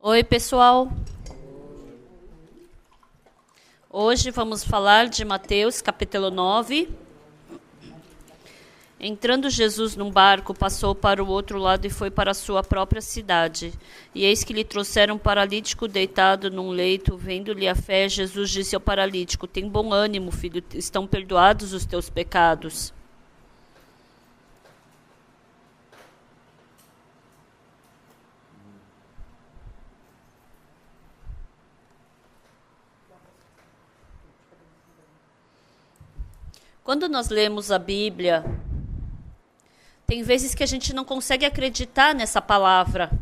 Oi, pessoal. Hoje vamos falar de Mateus, capítulo 9. Entrando Jesus num barco, passou para o outro lado e foi para a sua própria cidade. E eis que lhe trouxeram um paralítico deitado num leito. Vendo-lhe a fé, Jesus disse ao paralítico: tem bom ânimo, filho, estão perdoados os teus pecados. Quando nós lemos a Bíblia, tem vezes que a gente não consegue acreditar nessa palavra.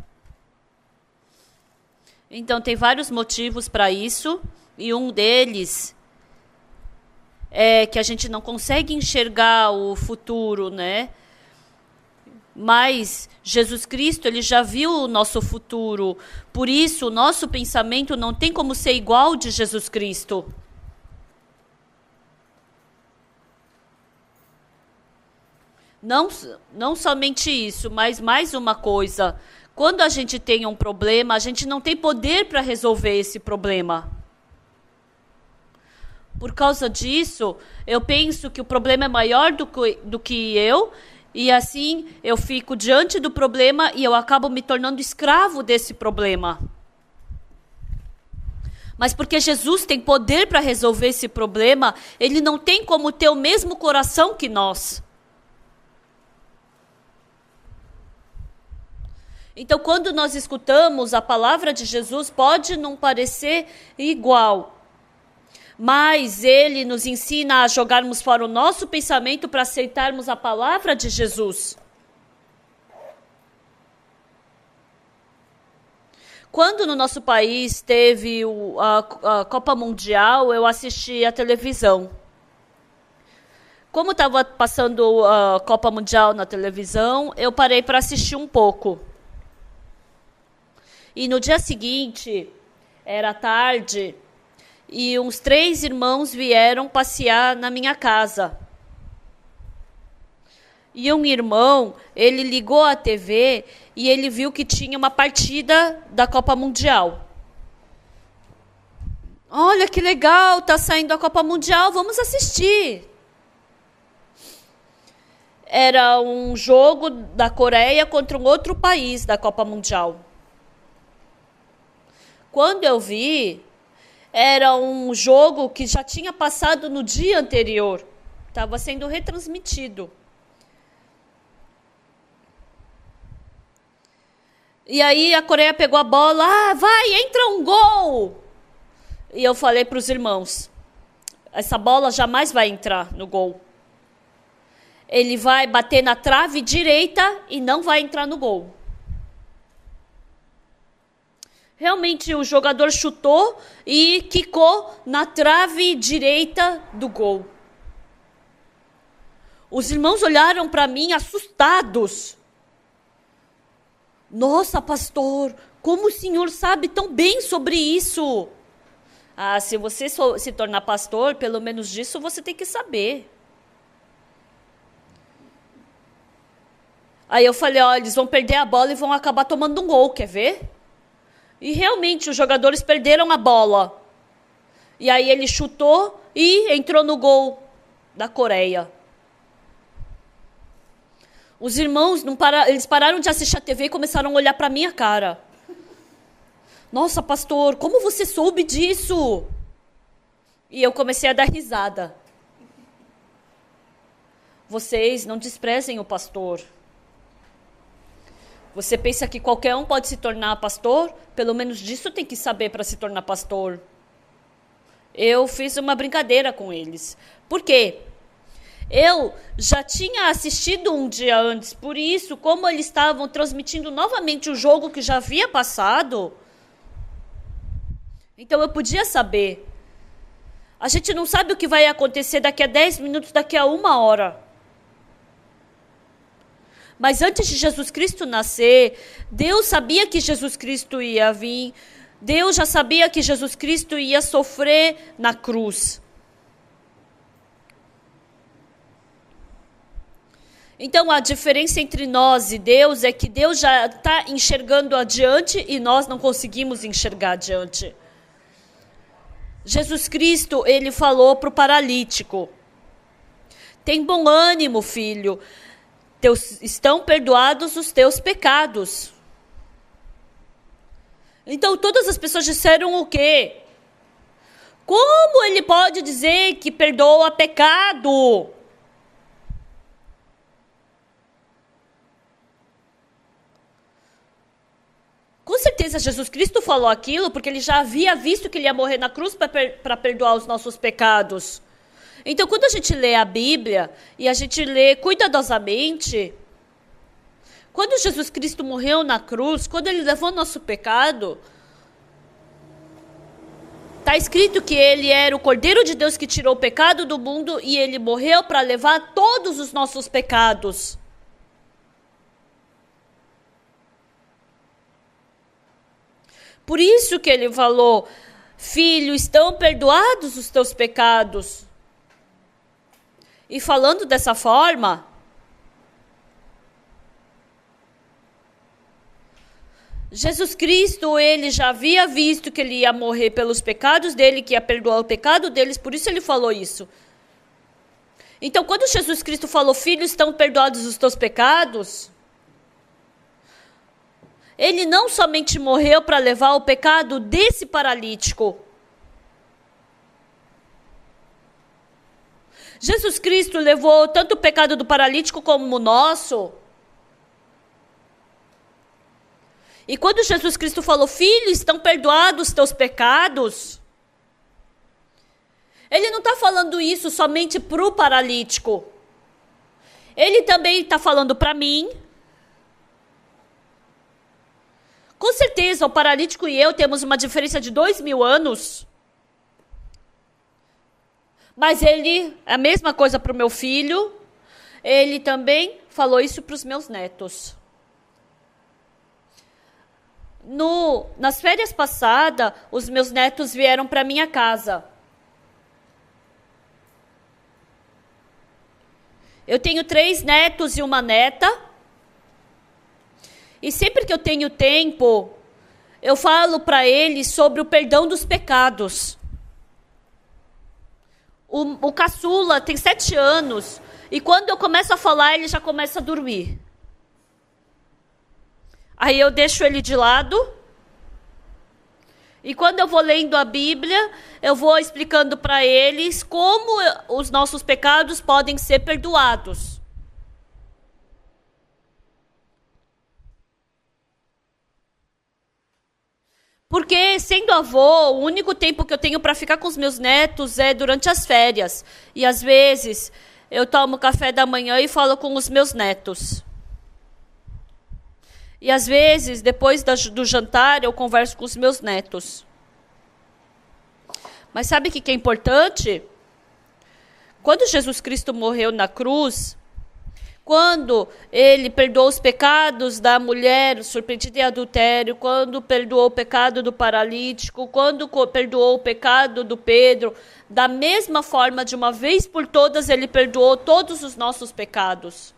Então, tem vários motivos para isso, e um deles é que a gente não consegue enxergar o futuro, né? Mas Jesus Cristo, ele já viu o nosso futuro. Por isso, o nosso pensamento não tem como ser igual ao de Jesus Cristo. Não somente isso, mas mais uma coisa. Quando a gente tem um problema, a gente não tem poder para resolver esse problema. Por causa disso, eu penso que o problema é maior do que eu, e assim eu fico diante do problema e eu acabo me tornando escravo desse problema. Mas porque Jesus tem poder para resolver esse problema, ele não tem como ter o mesmo coração que nós. Então, quando nós escutamos a palavra de Jesus, pode não parecer igual, mas ele nos ensina a jogarmos fora o nosso pensamento para aceitarmos a palavra de Jesus. Quando no nosso país teve a Copa Mundial, eu assisti a televisão. Como estava passando a Copa Mundial na televisão, eu parei para assistir um pouco. E no dia seguinte, era tarde, e uns 3 irmãos vieram passear na minha casa. E um irmão, ele ligou a TV e ele viu que tinha uma partida da Copa Mundial. Olha que legal, tá saindo a Copa Mundial, vamos assistir. Era um jogo da Coreia contra um outro país da Copa Mundial. Quando eu vi, era um jogo que já tinha passado no dia anterior. Estava sendo retransmitido. E aí a Coreia pegou a bola, vai, entra um gol! E eu falei para os irmãos, essa bola jamais vai entrar no gol. Ele vai bater na trave direita e não vai entrar no gol. Realmente o jogador chutou e quicou na trave direita do gol. Os irmãos olharam para mim assustados. Nossa, pastor, como o senhor sabe tão bem sobre isso? Ah, se você se tornar pastor, pelo menos disso você tem que saber. Aí eu falei, olha, eles vão perder a bola e vão acabar tomando um gol, quer ver? E realmente os jogadores perderam a bola. E aí ele chutou e entrou no gol da Coreia. Os irmãos eles pararam de assistir a TV e começaram a olhar para a minha cara. Nossa, pastor, como você soube disso? E eu comecei a dar risada. Vocês não desprezem o pastor. Você pensa que qualquer um pode se tornar pastor? Pelo menos disso tem que saber para se tornar pastor. Eu fiz uma brincadeira com eles. Por quê? Eu já tinha assistido um dia antes, por isso, como eles estavam transmitindo novamente o jogo que já havia passado, então eu podia saber. A gente não sabe o que vai acontecer daqui a 10 minutos, daqui a 1 hora. Mas antes de Jesus Cristo nascer, Deus sabia que Jesus Cristo ia vir. Deus já sabia que Jesus Cristo ia sofrer na cruz. Então, a diferença entre nós e Deus é que Deus já está enxergando adiante e nós não conseguimos enxergar adiante. Jesus Cristo, ele falou para o paralítico: tem bom ânimo, filho, estão perdoados os teus pecados. Então, todas as pessoas disseram o quê? Como ele pode dizer que perdoa pecado? Com certeza Jesus Cristo falou aquilo porque ele já havia visto que ele ia morrer na cruz para perdoar os nossos pecados. Então, quando a gente lê a Bíblia e a gente lê cuidadosamente, quando Jesus Cristo morreu na cruz, quando ele levou nosso pecado, está escrito que ele era o Cordeiro de Deus que tirou o pecado do mundo e ele morreu para levar todos os nossos pecados. Por isso que ele falou: filho, estão perdoados os teus pecados. E falando dessa forma, Jesus Cristo, ele já havia visto que ele ia morrer pelos pecados dele, que ia perdoar o pecado deles, por isso ele falou isso. Então, quando Jesus Cristo falou: filho, estão perdoados os teus pecados, ele não somente morreu para levar o pecado desse paralítico. Jesus Cristo levou tanto o pecado do paralítico como o nosso. E quando Jesus Cristo falou: filho, estão perdoados os teus pecados, ele não está falando isso somente para o paralítico. Ele também está falando para mim. Com certeza, o paralítico e eu temos uma diferença de 2000 anos. Mas ele, a mesma coisa para o meu filho, ele também falou isso para os meus netos. Nas férias passadas, os meus netos vieram para minha casa. Eu tenho 3 netos e uma neta. E sempre que eu tenho tempo, eu falo para eles sobre o perdão dos pecados. O caçula tem 7 anos. E quando eu começo a falar, ele já começa a dormir. Aí eu deixo ele de lado. E quando eu vou lendo a Bíblia, eu vou explicando para eles como os nossos pecados podem ser perdoados. Porque, sendo avô, o único tempo que eu tenho para ficar com os meus netos é durante as férias. E, às vezes, eu tomo café da manhã e falo com os meus netos. E, às vezes, depois do jantar, eu converso com os meus netos. Mas sabe o que é importante? Quando Jesus Cristo morreu na cruz, quando ele perdoou os pecados da mulher surpreendida em adultério, quando perdoou o pecado do paralítico, quando perdoou o pecado do Pedro, da mesma forma, de uma vez por todas, ele perdoou todos os nossos pecados.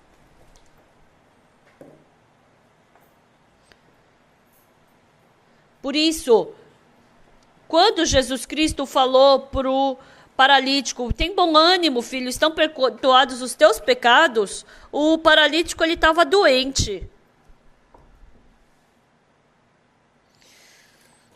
Por isso, quando Jesus Cristo falou para o paralítico: tem bom ânimo, filho, estão perdoados os teus pecados, o paralítico ele estava doente.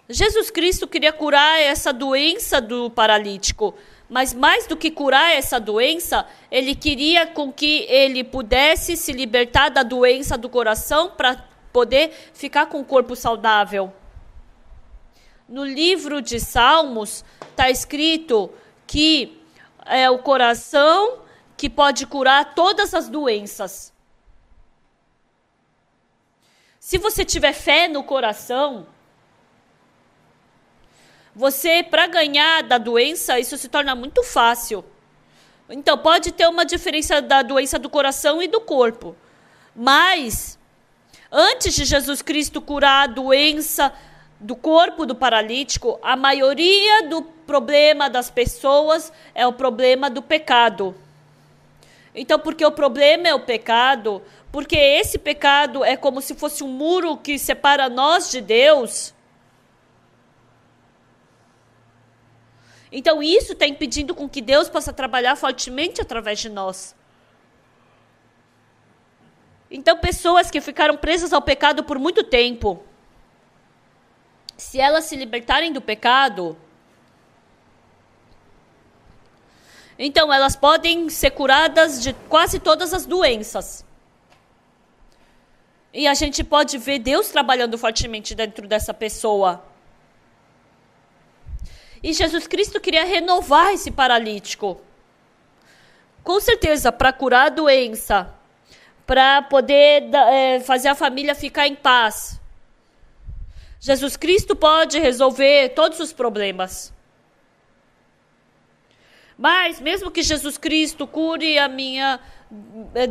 Jesus Cristo queria curar essa doença do paralítico, mas mais do que curar essa doença, ele queria com que ele pudesse se libertar da doença do coração para poder ficar com o corpo saudável. No livro de Salmos está escrito que é o coração que pode curar todas as doenças. Se você tiver fé no coração, você, para ganhar da doença, isso se torna muito fácil. Então, pode ter uma diferença da doença do coração e do corpo. Mas, antes de Jesus Cristo curar a doença do corpo do paralítico, a maioria do problema das pessoas é o problema do pecado. Então, porque o problema é o pecado, porque esse pecado é como se fosse um muro que separa nós de Deus. Então, isso está impedindo com que Deus possa trabalhar fortemente através de nós. Então, pessoas que ficaram presas ao pecado por muito tempo, se elas se libertarem do pecado, então elas podem ser curadas de quase todas as doenças. E a gente pode ver Deus trabalhando fortemente dentro dessa pessoa. E Jesus Cristo queria renovar esse paralítico. Com certeza, para curar a doença, para poder fazer a família ficar em paz. Jesus Cristo pode resolver todos os problemas. Mas, mesmo que Jesus Cristo cure a minha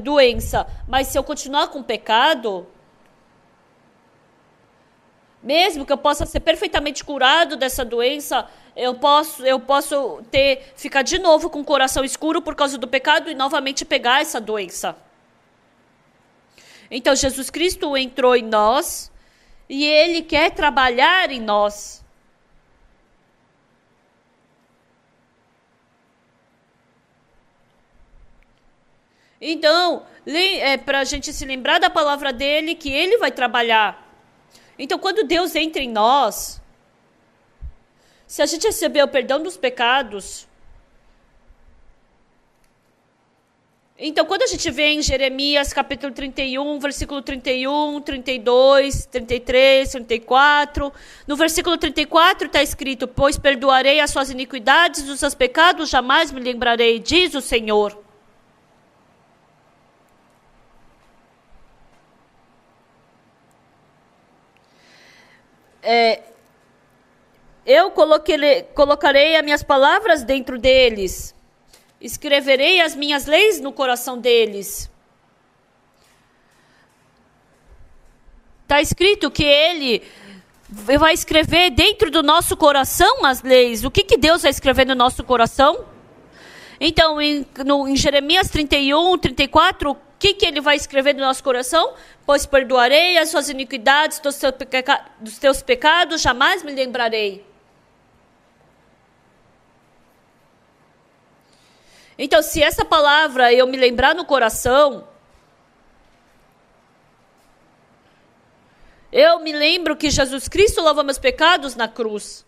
doença, mas se eu continuar com pecado, mesmo que eu possa ser perfeitamente curado dessa doença, eu posso ficar de novo com o coração escuro por causa do pecado e novamente pegar essa doença. Então, Jesus Cristo entrou em nós e Ele quer trabalhar em nós. Então, para a gente se lembrar da palavra dele, que Ele vai trabalhar. Então, quando Deus entra em nós, se a gente receber o perdão dos pecados, então quando a gente vê em Jeremias capítulo 31, versículo 31, 32, 33, 34, no versículo 34 está escrito: pois perdoarei as suas iniquidades, os seus pecados jamais me lembrarei, diz o Senhor. Eu colocarei as minhas palavras dentro deles. Escreverei as minhas leis no coração deles. Está escrito que Ele vai escrever dentro do nosso coração as leis. O que Deus vai escrever no nosso coração? Então, em Jeremias 31, 34, o que Ele vai escrever no nosso coração? Pois perdoarei as suas iniquidades, dos teus pecados jamais me lembrarei. Então, se essa palavra eu me lembrar no coração, eu me lembro que Jesus Cristo lavou meus pecados na cruz.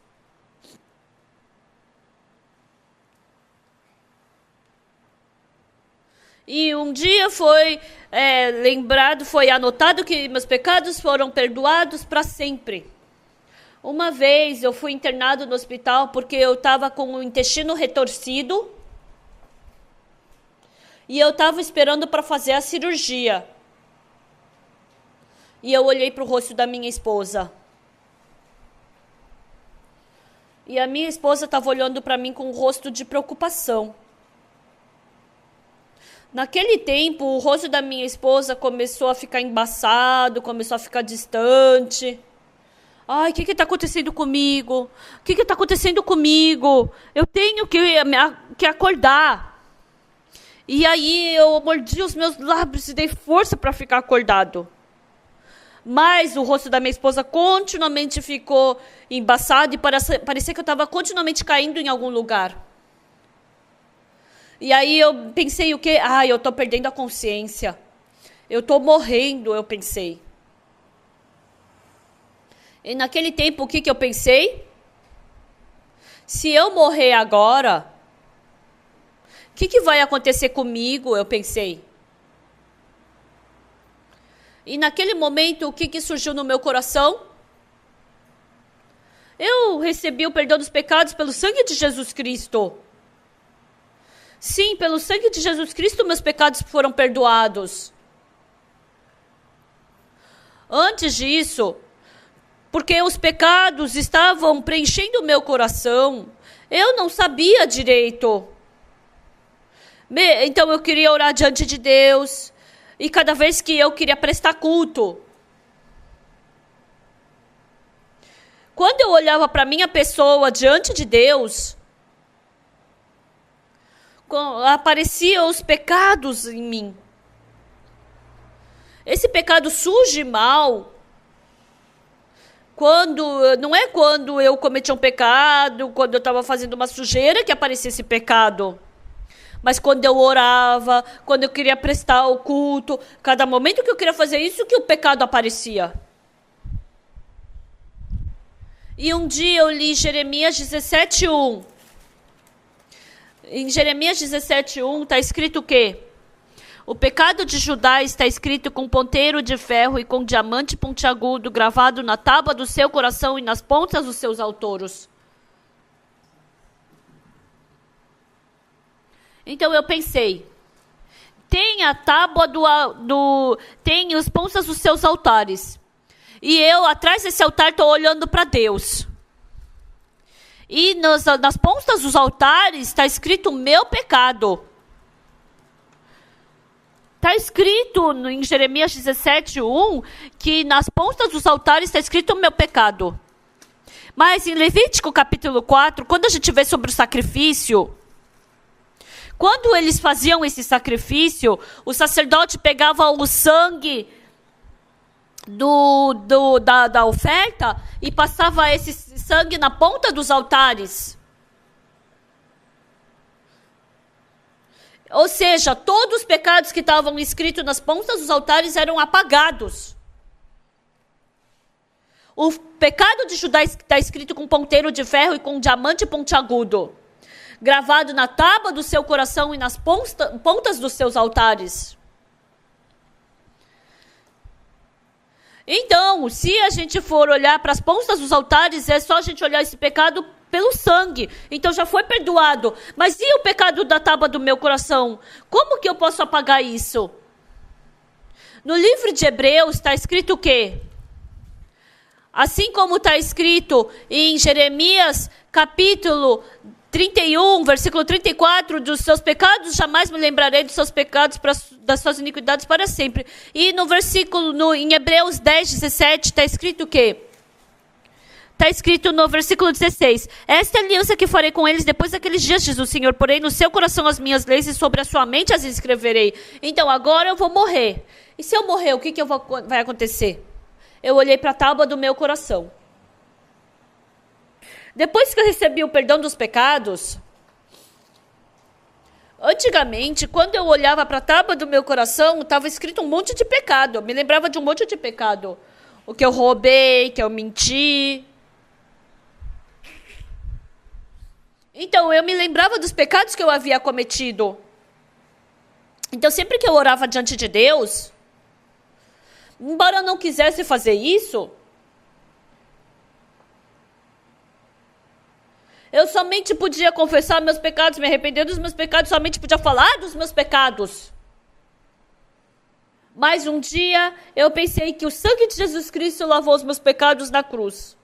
E um dia foi foi anotado que meus pecados foram perdoados para sempre. Uma vez eu fui internado no hospital porque eu estava com o intestino retorcido. E eu estava esperando para fazer a cirurgia. E eu olhei para o rosto da minha esposa. E a minha esposa estava olhando para mim com um rosto de preocupação. Naquele tempo, o rosto da minha esposa começou a ficar embaçado, começou a ficar distante. Ai, o que está acontecendo comigo? O que está acontecendo comigo? Eu tenho que acordar. E aí eu mordi os meus lábios e dei força para ficar acordado. Mas o rosto da minha esposa continuamente ficou embaçado e parecia que eu estava continuamente caindo em algum lugar. E aí eu pensei o quê? Eu estou perdendo a consciência. Eu estou morrendo, eu pensei. E naquele tempo, o que eu pensei? Se eu morrer agora, o que vai acontecer comigo? Eu pensei. E naquele momento, o que surgiu no meu coração? Eu recebi o perdão dos pecados pelo sangue de Jesus Cristo. Sim, pelo sangue de Jesus Cristo, meus pecados foram perdoados. Antes disso, porque os pecados estavam preenchendo o meu coração, eu não sabia direito. Então eu queria orar diante de Deus. E cada vez que eu queria prestar culto. Quando eu olhava para minha pessoa diante de Deus, apareciam os pecados em mim. Esse pecado sujo e mal, não é quando eu cometi um pecado, quando eu estava fazendo uma sujeira que aparecia esse pecado. Mas quando eu orava, quando eu queria prestar o culto, cada momento que eu queria fazer isso, que o pecado aparecia. E um dia eu li Jeremias 17:1. Em Jeremias 17:1 está escrito o quê? O pecado de Judá está escrito com ponteiro de ferro e com diamante pontiagudo gravado na tábua do seu coração e nas pontas dos seus altoros. Então eu pensei, tem a tábua tem os pontas dos seus altares. E eu, atrás desse altar, estou olhando para Deus. E nas pontas dos altares está escrito o meu pecado. Está escrito em Jeremias 17:1 que nas pontas dos altares está escrito o meu pecado. Mas em Levítico capítulo 4, quando a gente vê sobre o sacrifício, quando eles faziam esse sacrifício, o sacerdote pegava o sangue da oferta e passava esse sangue na ponta dos altares. Ou seja, todos os pecados que estavam escritos nas pontas dos altares eram apagados. O pecado de Judá está escrito com ponteiro de ferro e com diamante pontiagudo, gravado na tábua do seu coração e nas pontas dos seus altares. Então, se a gente for olhar para as pontas dos altares, é só a gente olhar esse pecado pelo sangue. Então já foi perdoado. Mas e o pecado da tábua do meu coração? Como que eu posso apagar isso? No livro de Hebreus está escrito o quê? Assim como está escrito em Jeremias capítulo 31, versículo 34, dos seus pecados jamais me lembrarei dos seus pecados, das suas iniquidades para sempre. E no versículo, em Hebreus 10, 17, está escrito o quê? Está escrito no versículo 16, esta é a aliança que farei com eles depois daqueles dias, diz o Senhor, porém no seu coração as minhas leis e sobre a sua mente as escreverei. Então agora eu vou morrer. E se eu morrer, o que vai acontecer? Eu olhei para a tábua do meu coração. Depois que eu recebi o perdão dos pecados, antigamente, quando eu olhava para a tábua do meu coração, estava escrito um monte de pecado. Eu me lembrava de um monte de pecado. O que eu roubei, que eu menti. Então, eu me lembrava dos pecados que eu havia cometido. Então, sempre que eu orava diante de Deus, embora eu não quisesse fazer isso, eu somente podia confessar meus pecados, me arrepender dos meus pecados, somente podia falar dos meus pecados. Mas um dia eu pensei que o sangue de Jesus Cristo lavou os meus pecados na cruz.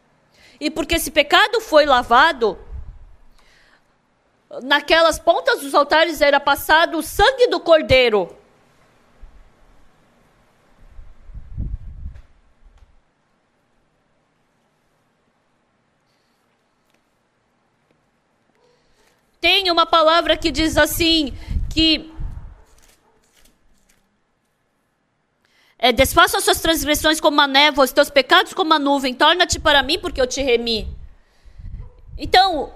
E porque esse pecado foi lavado, naquelas pontas dos altares era passado o sangue do Cordeiro. Tem uma palavra que diz assim, que desfaça as suas transgressões como a névoa, os teus pecados como a nuvem, torna-te para mim porque eu te remi. Então,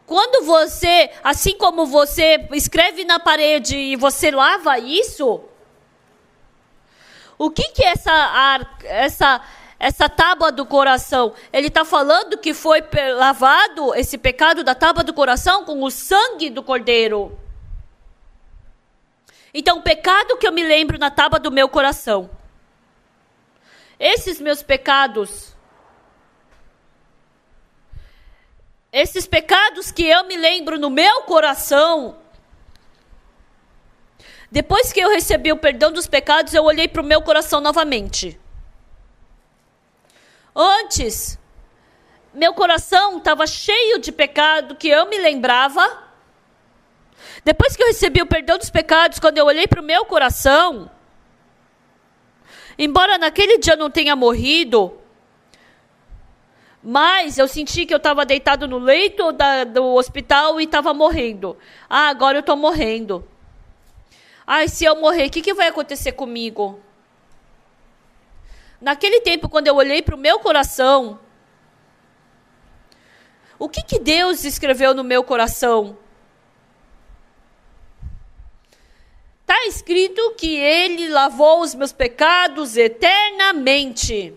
quando você, assim como você escreve na parede e você lava isso, o que é essa tábua do coração? Ele está falando que foi lavado esse pecado da tábua do coração com o sangue do Cordeiro. Então, o pecado que eu me lembro na tábua do meu coração, esses meus pecados, esses pecados que eu me lembro no meu coração, depois que eu recebi o perdão dos pecados, eu olhei para o meu coração novamente. Antes, meu coração estava cheio de pecado que eu me lembrava. Depois que eu recebi o perdão dos pecados, quando eu olhei para o meu coração, embora naquele dia eu não tenha morrido, Mas eu senti que eu estava deitado no leito do hospital e estava morrendo. Ah, agora eu estou morrendo. Ai, se eu morrer, o que vai acontecer comigo? Naquele tempo, quando eu olhei para o meu coração, o que Deus escreveu no meu coração? Está escrito que Ele lavou os meus pecados eternamente.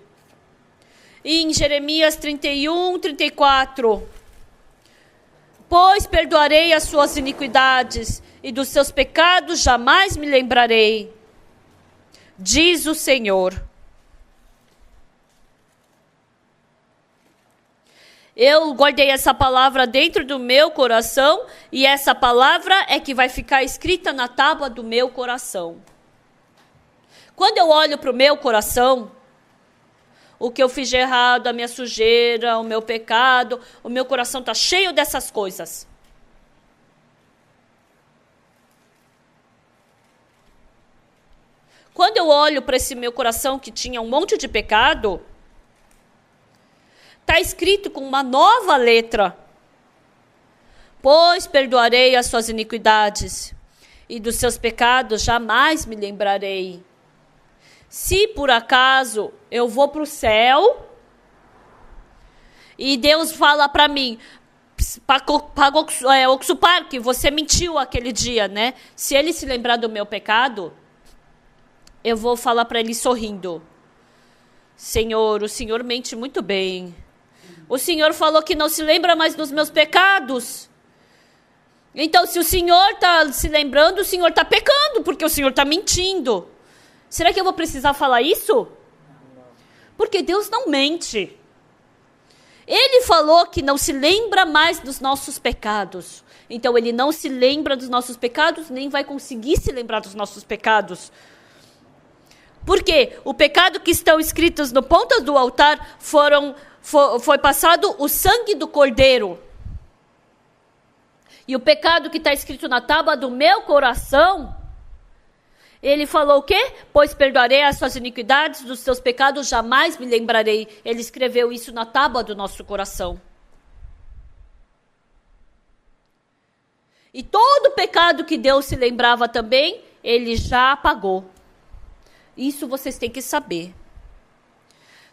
E em Jeremias 31, 34. Pois perdoarei as suas iniquidades, e dos seus pecados jamais me lembrarei, diz o Senhor. Eu guardei essa palavra dentro do meu coração, e essa palavra é que vai ficar escrita na tábua do meu coração. Quando eu olho para o meu coração, o que eu fiz de errado, a minha sujeira, o meu pecado, o meu coração está cheio dessas coisas. Quando eu olho para esse meu coração que tinha um monte de pecado, está escrito com uma nova letra. Pois perdoarei as suas iniquidades, e dos seus pecados jamais me lembrarei. Se por acaso eu vou para o céu, e Deus fala para mim, Oxupar, que você mentiu aquele dia, né? Se ele se lembrar do meu pecado, eu vou falar para ele sorrindo. Senhor, o Senhor mente muito bem. O Senhor falou que não se lembra mais dos meus pecados. Então, se o Senhor está se lembrando, o Senhor está pecando, porque o Senhor está mentindo. Será que eu vou precisar falar isso? Porque Deus não mente. Ele falou que não se lembra mais dos nossos pecados. Então, ele não se lembra dos nossos pecados, nem vai conseguir se lembrar dos nossos pecados. Porque o pecado que estão escritos no ponta do altar foi passado o sangue do Cordeiro. E o pecado que está escrito na tábua do meu coração, ele falou o quê? Pois perdoarei as suas iniquidades, dos seus pecados jamais me lembrarei. Ele escreveu isso na tábua do nosso coração. E todo pecado que Deus se lembrava também, ele já apagou. Isso vocês têm que saber.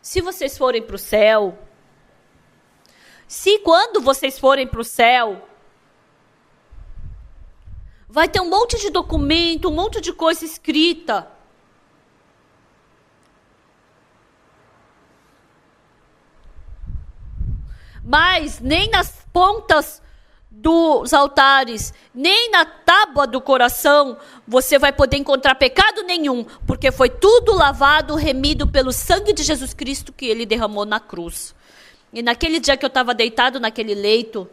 Se vocês forem para o céu, se quando vocês forem para o céu, vai ter um monte de documento, um monte de coisa escrita. Mas nem nas pontas dos altares, nem na tábua do coração, você vai poder encontrar pecado nenhum, porque foi tudo lavado, remido pelo sangue de Jesus Cristo que ele derramou na cruz. E naquele dia que eu estava deitado naquele leito,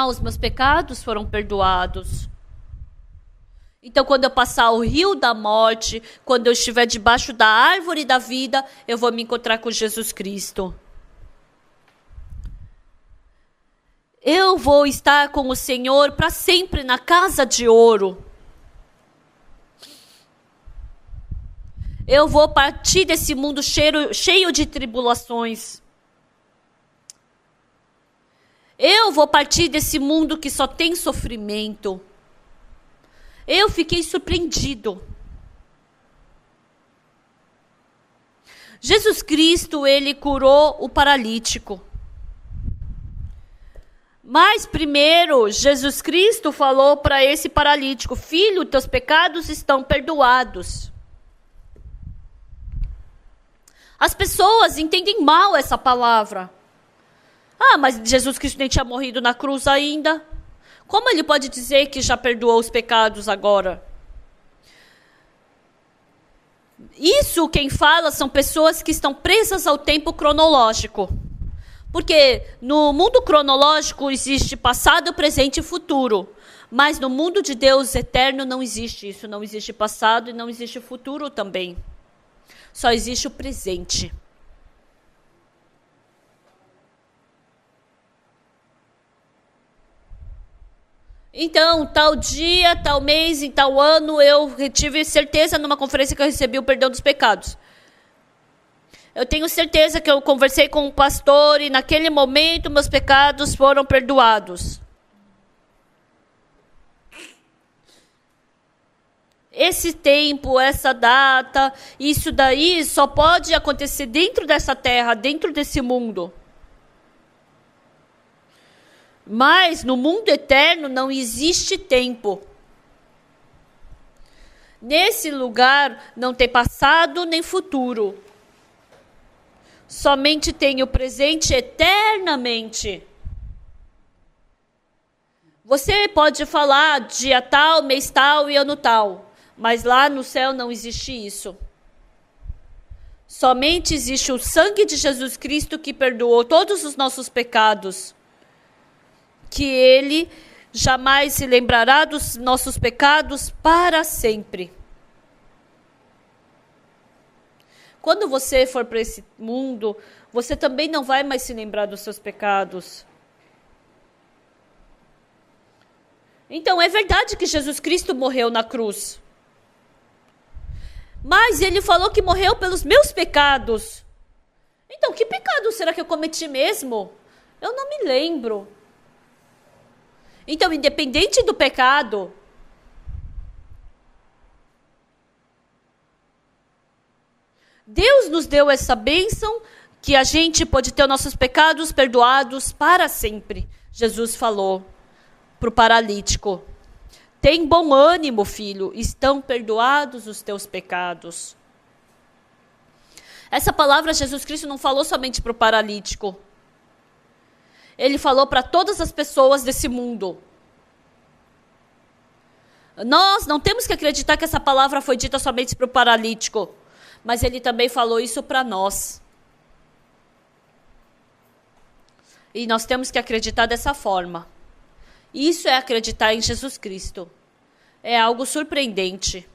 os meus pecados foram perdoados. Então, quando eu passar o rio da morte, quando eu estiver debaixo da árvore da vida, eu vou me encontrar com Jesus Cristo. Eu vou estar com o Senhor para sempre na casa de ouro. Eu vou partir desse mundo cheio de tribulações. Eu vou partir desse mundo que só tem sofrimento. Eu fiquei surpreendido. Jesus Cristo, ele curou o paralítico. Mas primeiro, Jesus Cristo falou para esse paralítico: filho, teus pecados estão perdoados. As pessoas entendem mal essa palavra. Mas Jesus Cristo nem tinha morrido na cruz ainda. Como ele pode dizer que já perdoou os pecados agora? Isso quem fala são pessoas que estão presas ao tempo cronológico. Porque no mundo cronológico existe passado, presente e futuro. Mas no mundo de Deus eterno não existe isso. Não existe passado e não existe futuro também. Só existe o presente. Então, tal dia, tal mês, em tal ano, eu tive certeza numa conferência que eu recebi o perdão dos pecados. Eu tenho certeza que eu conversei com um pastor e naquele momento meus pecados foram perdoados. Esse tempo, essa data, isso daí só pode acontecer dentro dessa terra, dentro desse mundo. Mas no mundo eterno não existe tempo. Nesse lugar não tem passado nem futuro. Somente tem o presente eternamente. Você pode falar dia tal, mês tal e ano tal. Mas lá no céu não existe isso. Somente existe o sangue de Jesus Cristo que perdoou todos os nossos pecados. Que Ele jamais se lembrará dos nossos pecados para sempre. Quando você for para esse mundo, você também não vai mais se lembrar dos seus pecados. Então é verdade que Jesus Cristo morreu na cruz. Mas Ele falou que morreu pelos meus pecados. Então, que pecado será que eu cometi mesmo? Eu não me lembro. Então, independente do pecado, Deus nos deu essa bênção que a gente pode ter os nossos pecados perdoados para sempre. Jesus falou para o paralítico. Tem bom ânimo, filho, estão perdoados os teus pecados. Essa palavra Jesus Cristo não falou somente para o paralítico. Ele falou para todas as pessoas desse mundo. Nós não temos que acreditar que essa palavra foi dita somente para o paralítico, mas ele também falou isso para nós. E nós temos que acreditar dessa forma. Isso é acreditar em Jesus Cristo. É algo surpreendente.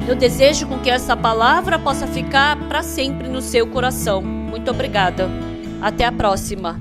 Eu desejo com que essa palavra possa ficar para sempre no seu coração. Muito obrigada. Até a próxima.